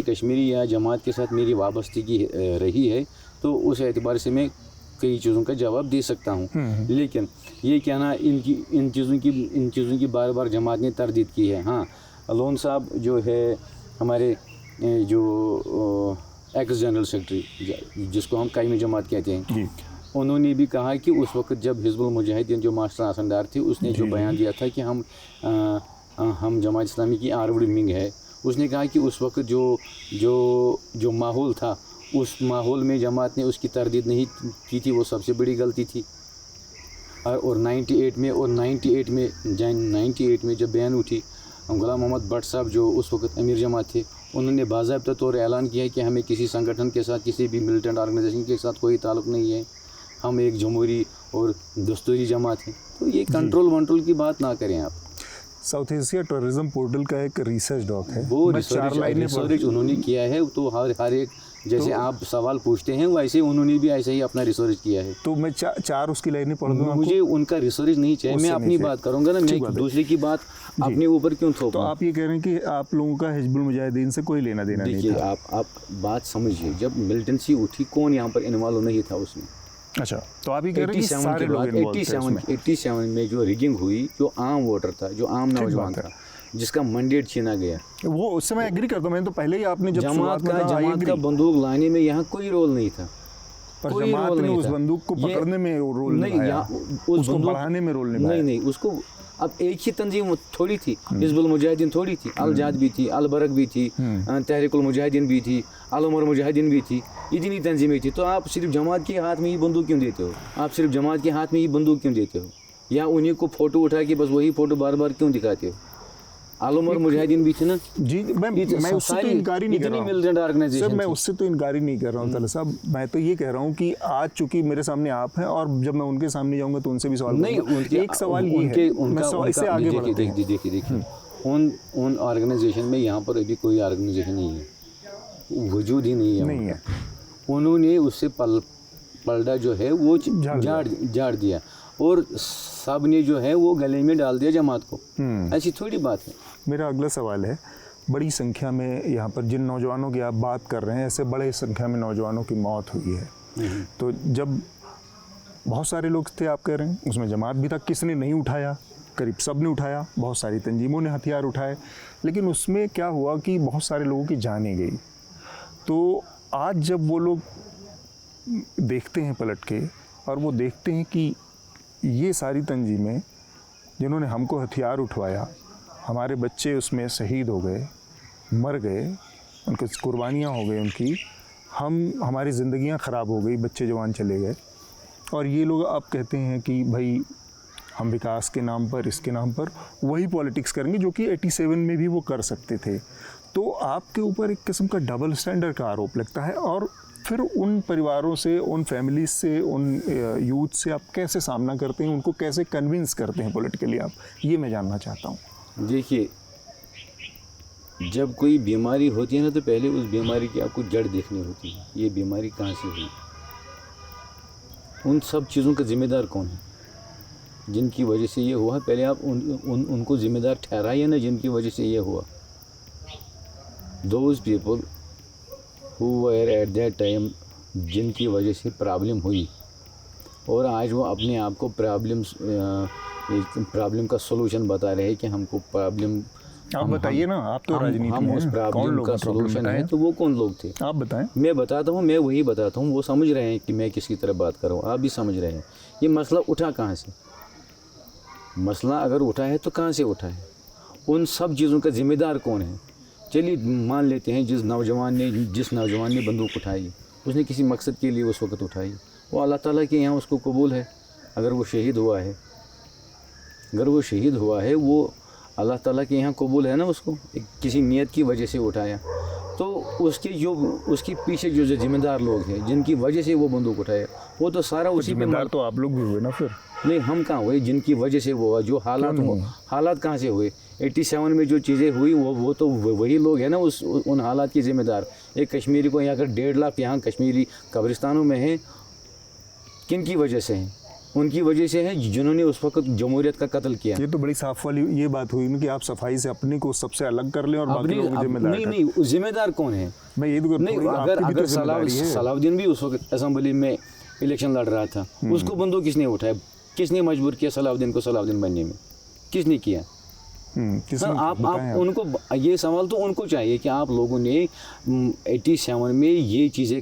कश्मीरी या जमात के साथ मेरी वाबस्तगी रही है, तो उस एतबार से मैं कई चीज़ों का जवाब दे सकता हूँ। लेकिन ये कहना इन चीज़ों की बार बार जमात ने तरदीद की है। हाँ, लोन साहब जो है हमारे जो एक्स जनरल सेक्रेटरी, जिसको हम कायमी जमात कहते हैं, उन्होंने भी कहा कि उस वक्त जब हिजबुल मुजाहिदीन जो मास्टर आसनदार थी, उसने जो बयान दिया था कि हम जमात इस्लामी की आर्म्ड विंग है, उसने कहा कि उस वक्त जो माहौल था, उस माहौल में जमात ने उसकी तरदीद नहीं की थी, वो सबसे बड़ी गलती थी। और 98 में जब बयान उठी, गुलाम मोहम्मद भट्ट साहब जो उस वक्त अमीर जमात थे, उन्होंने बाज़ाब्ता तौर ऐलान किया है कि हमें किसी संगठन के साथ, किसी भी मिलिटेंट ऑर्गेनाइजेशन के साथ कोई ताल्लुक़ नहीं है, हम एक जमहूरी और दस्तूरी जमात हैं। तो ये कंट्रोल की बात ना करें आप। साउथ एशिया टूरिज्म पोर्टल का एक रिसर्च डॉक है, वो रिसर्च उन्होंने किया है। तो हर एक जैसे आप सवाल पूछते हैं वैसे उन्होंने भी ऐसे ही अपना रिसर्च किया है। तो मैं चार उसकी लाइनें पढ़ दूँ? मुझे उनका रिसर्च नहीं चाहिए, मैं अपनी बात करूंगा ना, मैं दूसरे की बात अपने ऊपर क्यों थोपूं? तो आप ये कह रहे हैं कि आप लोगों का हिजबुल मुजाहिदीन से कोई लेना देना नहीं था? देखिए, आप बात समझिए, जब मिलिटेंसी उठी, कौन यहाँ पर इन्वॉल्व नहीं था उसमें? अच्छा, तो आप ये कह रहे हैं कि सारे लोग इन्वॉल्व थे इसमें। 87 में जो रिगिंग हुई, जो आम वोटर था, जो आम नौजवान था, जिसका मैंडेट छीना गया, वो उससे मैं एग्री करता हूँ। मैंने तो पहले ही आपने जब जमात का बंदूक लाने में यहाँ कोई रोल नहीं था, पर जमात ने उस बंदूक को पकड़ने में रोल निभाया, उसको बढ़ाने में रोल निभाया। नहीं, उसको अब एक ही तंजीम थोड़ी थी, हिज़्बुल मुजाहिदीन थोड़ी थी, अल जाद भी थी, अल बरक भी थी, तहरीकुल मुजाहिदीन भी थी, अल उमर मुजाहिदीन भी थी, इतनी तंजीमें थी। तो आप सिर्फ जमात के हाथ में ही बंदूक क्यों देते हो? आप सिर्फ जमात के हाथ में ही बंदूक क्यों देते हो? या उन्हीं को फ़ोटो उठा के बस वही फ़ोटो बार बार क्यों दिखाते हो? अल उमर मुजाहिदीन भी थे ना जी। मैं उससे तो इनकार ही नहीं कर रहा हूँ सर, मैं उससे तो इनकार ही नहीं कर रहा हूँ तलत साहब। मैं तो ये कह रहा हूँ कि आज चूंकि मेरे सामने आप हैं और जब मैं उनके सामने जाऊँगा तो उनसे भी सवाल नहीं, एक सवाल ये है, इससे आगे देखिए उन ऑर्गेनाइजेशन में यहाँ पर अभी कोई ऑर्गेनाइजेशन नहीं है, वजूद ही नहीं है। उन्होंने उससे पलड़ा जो है वो झाड़ दिया और सब ने जो है वो गले में डाल दिया जमात को। ऐसी थोड़ी बात है। मेरा अगला सवाल है, बड़ी संख्या में यहाँ पर जिन नौजवानों की आप बात कर रहे हैं, ऐसे बड़े संख्या में नौजवानों की मौत हुई है। तो जब बहुत सारे लोग थे आप कह रहे हैं, उसमें जमात भी था, किसने नहीं उठाया? करीब सब ने उठाया, बहुत सारी तंजीमों ने हथियार उठाए, लेकिन उसमें क्या हुआ कि बहुत सारे लोगों की जानें गई। तो आज जब वो लोग देखते हैं पलट के और वो देखते हैं कि ये सारी तंजीमें जिन्होंने हमको हथियार उठवाया, हमारे बच्चे उसमें शहीद हो गए, मर गए, उनकी कुर्बानियाँ हो गई, उनकी हमारी ज़िंदगियाँ ख़राब हो गई, बच्चे जवान चले गए, और ये लोग अब कहते हैं कि भाई हम विकास के नाम पर, इसके नाम पर वही पॉलिटिक्स करेंगे जो कि 87 में भी वो कर सकते थे। तो आपके ऊपर एक किस्म का डबल स्टैंडर्ड का आरोप लगता है, और फिर उन परिवारों से, उन फैमिलीज से, उन यूथ से आप कैसे सामना करते हैं, उनको कैसे कन्विंस करते हैं पॉलिटिकली आप, ये मैं जानना चाहता हूँ। देखिए, जब कोई बीमारी होती है ना, तो पहले उस बीमारी की आपको जड़ देखनी होती है, ये बीमारी कहाँ से हुई, उन सब चीज़ों का जिम्मेदार कौन है जिनकी वजह से ये हुआ। पहले आप उनको जिम्मेदार ठहराइए ना, जिनकी वजह से ये हुआ। Those people who were at that time, जिनकी वजह से प्रॉब्लम हुई, और आज वो अपने आप को प्रॉब्लम का सलूशन बता रहे हैं कि हमको प्रॉब्लम, आप बताइए ना, आप तो राजनीति हम उस प्रॉब्लम का सलूशन है। तो वो कौन लोग थे, आप बताएं। मैं बताता हूँ, मैं वही बताता हूँ, वो समझ रहे हैं कि मैं किसकी तरफ बात कर रहा हूँ, आप भी समझ रहे हैं। ये मसला उठा कहाँ से? मसला अगर उठा है तो कहाँ से उठा है? उन सब चीज़ों का जिम्मेदार कौन है? चलिए मान लेते हैं जिस नौजवान ने बंदूक उठाई, उसने किसी मकसद के लिए उस वक़्त उठाई, वो अल्लाह ताला के यहाँ उसको कबूल है। अगर वो शहीद हुआ है, वो अल्लाह ताला के यहाँ कबूल है ना, उसको किसी नियत की वजह से उठाया। तो उसके पीछे जो जिम्मेदार लोग हैं, जिनकी वजह से वो बंदूक उठाया, वो तो सारा उसी जिम्मेदार तो आप लोग भी हुए ना फिर। नहीं, हम कहाँ हुए? जिनकी वजह से वो हुआ, जो हालात कहाँ से हुए? 87 में जो चीज़ें हुई वो तो वही लोग हैं ना उन हालात के ज़िम्मेदार। एक कश्मीरी को यहाँ अगर 1.5 लाख यहाँ कश्मीरी कब्रिस्तानों में हैं, किन की वजह से हैं? उनकी वजह से है जिन्होंने उस वक्त जमहूरियत का कत्ल किया। ये तो बड़ी साफ वाली ये बात हुई ना कि आप सफाई से अपने को सबसे अलग कर लें और बाकी लोगों को जिम्मेदार। नहीं, जिम्मेदार कौन है? मैं ये तो नहीं, अगर सलाउद्दीन भी उस वक्त असेंबली में इलेक्शन लड़ रहा था, उसको बंदूक किसने उठाया? किसने मजबूर किया सलाउद्दीन को सलाउद्दीन बनने में? किसने किया? आप उनको, ये सवाल तो उनको चाहिए कि आप लोगों ने 87 में ये चीज़ें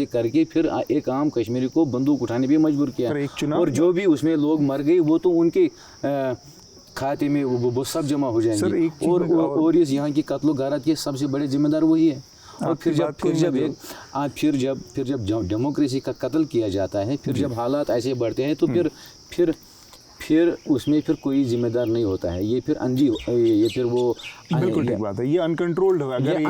करके फिर एक आम कश्मीरी को बंदूक उठाने पे मजबूर किया, और जो भी उसमें लोग मर गए वो तो उनके खाते में वो सब जमा हो जाएंगे, और इस यहाँ की कत्लो गारत के सबसे बड़े जिम्मेदार वही है। और फिर जब डेमोक्रेसी का कत्ल किया जाता है, फिर जब हालात ऐसे बढ़ते हैं, तो फिर उसमें फिर कोई जिम्मेदार नहीं होता है। ये फिर वो बिल्कुल ठीक बात है। ये अनकंट्रोल्ड है, अगर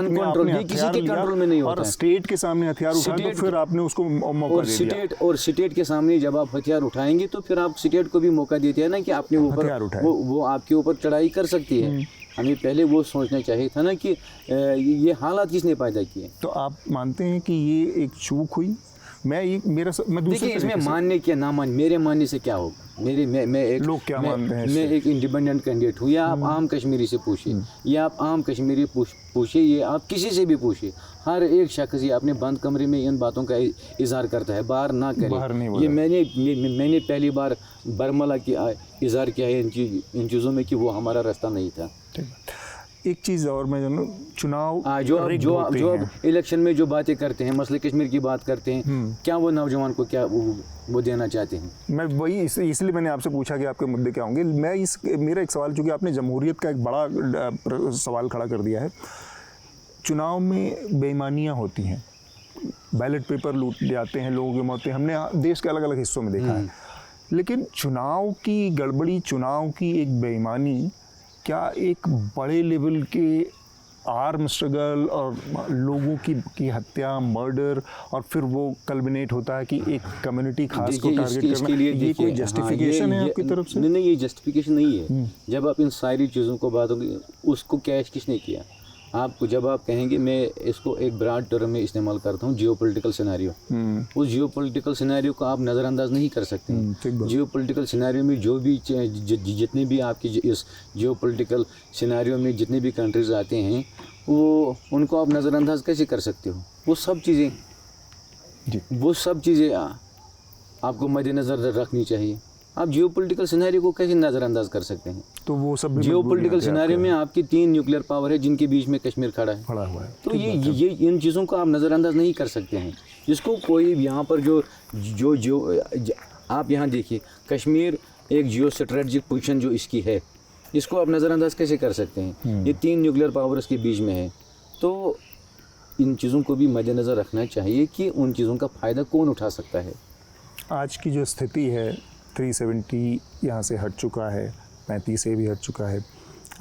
ये किसी के कंट्रोल में नहीं होता और स्टेट के सामने हथियार उठाए तो फिर आपने उसको मौका दे दिया। और स्टेट के सामने जब आप हथियार उठाएंगे तो फिर आप स्टेट को भी मौका देते हैं ना कि अपने ऊपर वो आपके ऊपर चढ़ाई कर सकती है। हमें पहले वो सोचना चाहिए था ना कि ये हालात किसने पैदा किए। तो आप मानते हैं कि ये एक चूक हुई मैं दूसरे देखिए, इसमें तरीके से- मानने क्या ना मान, मेरे मानने से क्या होगा? मैं एक लोग क्या मानते हैं मैं इससे? एक इंडिपेंडेंट कैंडिडेट हूँ, या आप आम कश्मीरी से पूछिए, या आप आम कश्मीरी पूछिए, ये आप किसी से भी पूछिए, हर एक शख्स ये अपने बंद कमरे में इन बातों का इजहार करता है, बाहर ना बाहर नहीं करे। बोला। ये मैंने पहली बार बरमला की इजहार किया है इन चीज़ों में कि वो हमारा रास्ता नहीं था। ठीक है। एक चीज़ और मैं जानूँ, चुनाव जो rigged जो होते जो हैं। अब इलेक्शन में जो बातें करते हैं, मसले कश्मीर की बात करते हैं, क्या वो नौजवान को क्या वो देना चाहते हैं? मैं वही इसलिए मैंने आपसे पूछा कि आपके मुद्दे क्या होंगे। मेरा एक सवाल, चूँकि आपने जमहूरियत का एक बड़ा सवाल खड़ा कर दिया है, चुनाव में बेईमानियाँ होती हैं, बैलेट पेपर लूट जाते हैं, लोगों की मौतें हमने देश के अलग अलग हिस्सों में देखा है, लेकिन चुनाव की गड़बड़ी, चुनाव की एक बेईमानी क्या एक बड़े लेवल के आर्म स्ट्रगल और लोगों की हत्या, मर्डर, और फिर वो कल्मिनेट होता है कि एक कम्युनिटी खास को टारगेट करना, ये कोई जस्टिफिकेशन है आपकी तरफ से? नहीं, ये जस्टिफिकेशन नहीं है। जब आप इन सारी चीज़ों को बातों की, उसको कैश किसने किया? आपको जब आप कहेंगे, मैं इसको एक ब्रॉड टर्म में इस्तेमाल करता हूँ, जियोपॉलिटिकल सिनेरियो। उस जियोपॉलिटिकल सिनेरियो को आप नज़रअंदाज नहीं कर सकते हैं। जियोपॉलिटिकल सिनेरियो में जो भी जितने भी आपके इस जियोपॉलिटिकल सिनेरियो में जितने भी कंट्रीज आते हैं, वो उनको आप नज़रअंदाज कैसे कर सकते हो? वो सब चीज़ें आपको मद्देनज़र रखनी चाहिए। आप जियोपॉलिटिकल सिनेरियो को कैसे नज़रअंदाज कर सकते हैं? तो वो सब भी जियोपॉलिटिकल सिनेरियो में आपकी 3 न्यूक्लियर पावर है, जिनके बीच में कश्मीर खड़ा हुआ है। तो ये इन चीज़ों को आप नज़रअंदाज नहीं कर सकते हैं। जिसको कोई यहाँ पर जो आप यहाँ देखिए, कश्मीर एक जियो स्ट्रेटजिक पोजीशन जो इसकी है, इसको आप नज़रअंदाज कैसे कर सकते हैं? ये 3 न्यूक्लियर पावर्स के बीच में है। तो इन चीज़ों को भी मद्देनज़र रखना चाहिए कि उन चीज़ों का फ़ायदा कौन उठा सकता है। आज की जो स्थिति है, 370 यहाँ से हट चुका है, 35 से भी हट चुका है,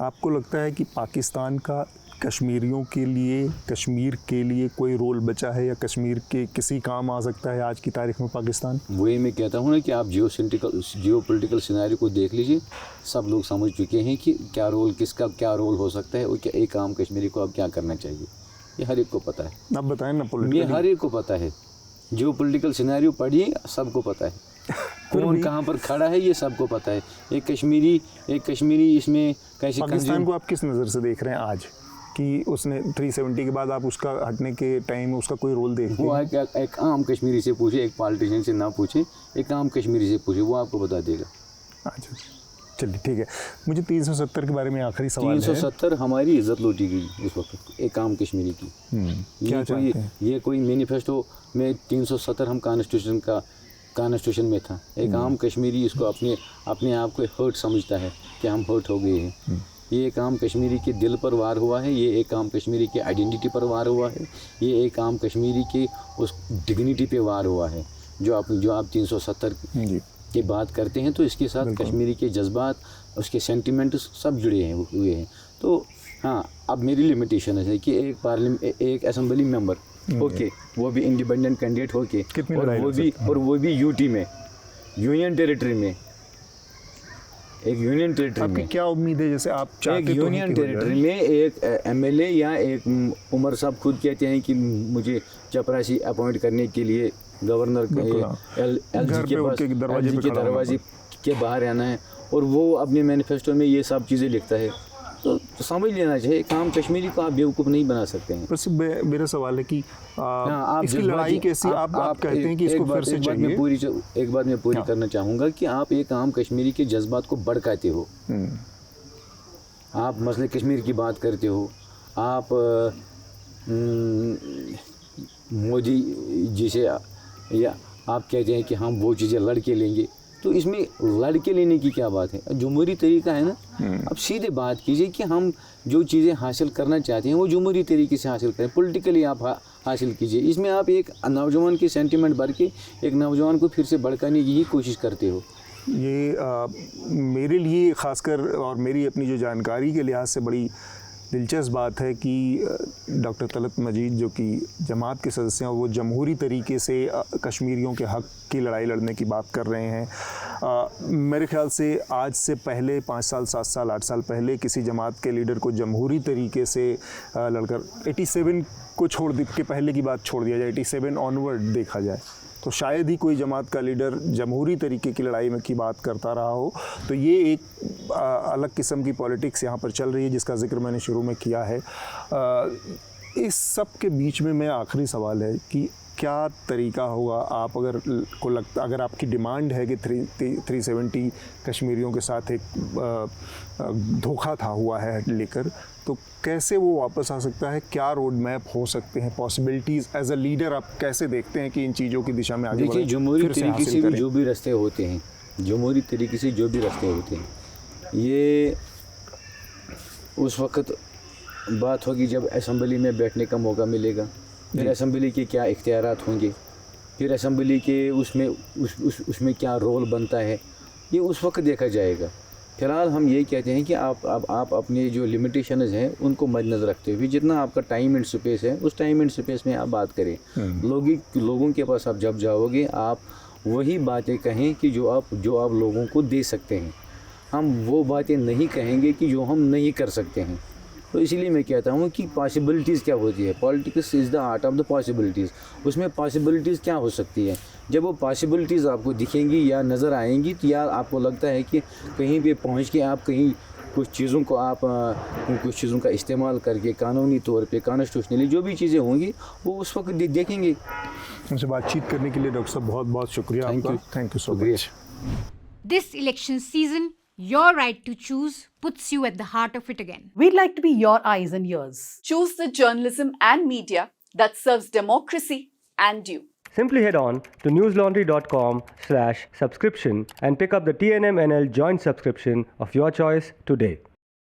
आपको लगता है कि पाकिस्तान का कश्मीरियों के लिए, कश्मीर के लिए कोई रोल बचा है, या कश्मीर के किसी काम आ सकता है आज की तारीख में पाकिस्तान? वही मैं कहता हूँ ना कि आप जियोपॉलिटिकल सिनेरियो को देख लीजिए, सब लोग समझ चुके हैं कि क्या रोल, किसका क्या रोल हो सकता है, और क्या एक आम कश्मीरी को अब क्या करना चाहिए, ये हर एक को पता है। आप बताएं ना। ये हर एक को पता है, जियोपॉलिटिकल सिनेरियो पढ़िए, सबको पता है कौन कहाँ पर खड़ा है, ये सबको पता है। एक कश्मीरी इसमें कैसे। पाकिस्तान को आप किस नज़र से देख रहे हैं आज, कि उसने 370 के बाद आप उसका हटने के टाइम उसका कोई रोल देखते हैं? वो एक आम कश्मीरी से पूछे, एक पॉलिटिशियन से ना पूछे, एक आम कश्मीरी से पूछे, वो आपको बता देगा। अच्छा, चलिए ठीक है। मुझे 370 के बारे में आखिरी सवाल है। 370 हमारी इज्जत लूटी गई इस वक्त एक आम कश्मीरी की। ये कोई मैनिफेस्टो में 370 हम कॉन्स्टिट्यूशन में था। एक आम कश्मीरी इसको अपने आप को हर्ट समझता है कि हम हर्ट हो गए हैं। ये एक आम कश्मीरी के दिल पर वार हुआ है, ये एक आम कश्मीरी के आइडेंटिटी पर वार हुआ है, ये एक आम कश्मीरी के उस डिग्निटी पे वार हुआ है। जो आप 370 की बात करते हैं, तो इसके साथ कश्मीरी के जज्बात, उसके सेंटिमेंट सब जुड़े हुए हैं। तो हाँ, अब मेरी लिमिटेशन है कि एक असेंबली मेंबर ओके, वो भी इंडिपेंडेंट कैंडिडेट होके, और वो भी यूटी में, यूनियन टेरिटरी में, एक यूनियन टेरिटरी में। क्या उम्मीद है, जैसे आप चाहते एक यूनियन टेरिटरी में एक एमएलए या एक उमर साहब खुद कहते हैं कि मुझे चपरासी अपॉइंट करने के लिए गवर्नर एलजी के दरवाजे के बाहर आना है, और वो अपने मैनिफेस्टो में ये सब चीज़ें लिखता है। तो समझ लेना चाहिए, काम कश्मीरी को आप बेवकूफ़ नहीं बना सकते हैं। बस मेरा सवाल है कि इसकी लड़ाई कैसी, आप कहते हैं कि इसको फिर से चाहिए। एक बात मैं पूरी करना चाहूँगा कि आप एक आम कश्मीरी के जज्बात को भड़काते हो। आप मसले कश्मीर की बात करते हो, आप मोदी जी से, या आप कहते हैं कि हम वो चीज़ें लड़के लेंगे। तो इसमें लड़के लेने की क्या बात है? जमहूरी तरीका है ना। अब सीधे बात कीजिए कि हम जो चीज़ें हासिल करना चाहते हैं वो जमहूरी तरीके से हासिल करें, पॉलिटिकली आप हासिल कीजिए। इसमें आप एक नौजवान के सेंटिमेंट भर के एक नौजवान को फिर से भड़काने की ही कोशिश करते हो। ये मेरे लिए ख़ासकर, और मेरी अपनी जो जानकारी के लिहाज से बड़ी दिलचस्प बात है कि डॉक्टर तलत मजीद जो कि जमात के सदस्य हैं, वो जमहूरी तरीके से कश्मीरियों के हक़ की लड़ाई लड़ने की बात कर रहे हैं। मेरे ख़्याल से आज से पहले 5 साल 7 साल 8 साल पहले किसी जमात के लीडर को जमहूरी तरीके से लड़कर 87 को छोड़ के पहले की बात छोड़ दिया जाए, 87 ऑनवर्ड देखा जाए, तो शायद ही कोई जमात का लीडर जमहूरी तरीके की लड़ाई में की बात करता रहा हो। तो ये एक अलग किस्म की पॉलिटिक्स यहाँ पर चल रही है, जिसका जिक्र मैंने शुरू में किया है। इस सब के बीच में मेरा आखिरी सवाल है कि क्या तरीका होगा, आप अगर आपकी डिमांड है कि 370 कश्मीरियों के साथ एक धोखा था हुआ है लेकर, तो कैसे वो वापस आ सकता है? क्या रोड मैप हो सकते हैं, पॉसिबिलिटीज़? एज अ लीडर आप कैसे देखते हैं कि इन चीज़ों की दिशा में आगे बढ़ें? देखिए, जमहूरी तरीके से भी जो भी रास्ते होते हैं, जमहूरी तरीके से जो भी रास्ते होते हैं, ये उस वक्त बात होगी जब असेंबली में बैठने का मौका मिलेगा, फिर असेंबली के क्या इख्तियारात होंगे, फिर असेंबली के उसमें क्या रोल बनता है, ये उस वक्त देखा जाएगा। फ़िलहाल हम ये कहते हैं कि आप अपने जो लिमिटेशंस हैं उनको मद्देनज़र रखते हुए जितना आपका टाइम एंड स्पेस है उस टाइम एंड स्पेस में आप बात करें। लोगों के पास आप जब जाओगे आप वही बातें कहें कि जो आप लोगों को दे सकते हैं। हम वो बातें नहीं कहेंगे कि जो हम नहीं कर सकते हैं। तो इसीलिए मैं कहता हूँ कि पॉसिबिलिटीज़ क्या होती है, politics is the art of the possibilities. उसमें पॉसिबिलिटीज़ क्या हो सकती है, जब वो पॉसिबिलिटीज़ आपको दिखेंगी या नज़र आएंगी तो या आपको लगता है कि कहीं पे पहुँच के आप कहीं कुछ चीज़ों का इस्तेमाल करके कानूनी तौर पे कॉन्स्टिट्यूशनली जो भी चीज़ें होंगी वो उस वक्त देखेंगे। मुझसे बातचीत करने के लिए डॉक्टर साहब बहुत बहुत शुक्रिया आपका। Thank you so much. This election season, your right to choose puts you at the heart of it again. We'd like to be your eyes and ears. Choose the journalism and media that serves democracy and you. Simply head on to newslaundry.com/subscription and pick up the TNMNL joint subscription of your choice today.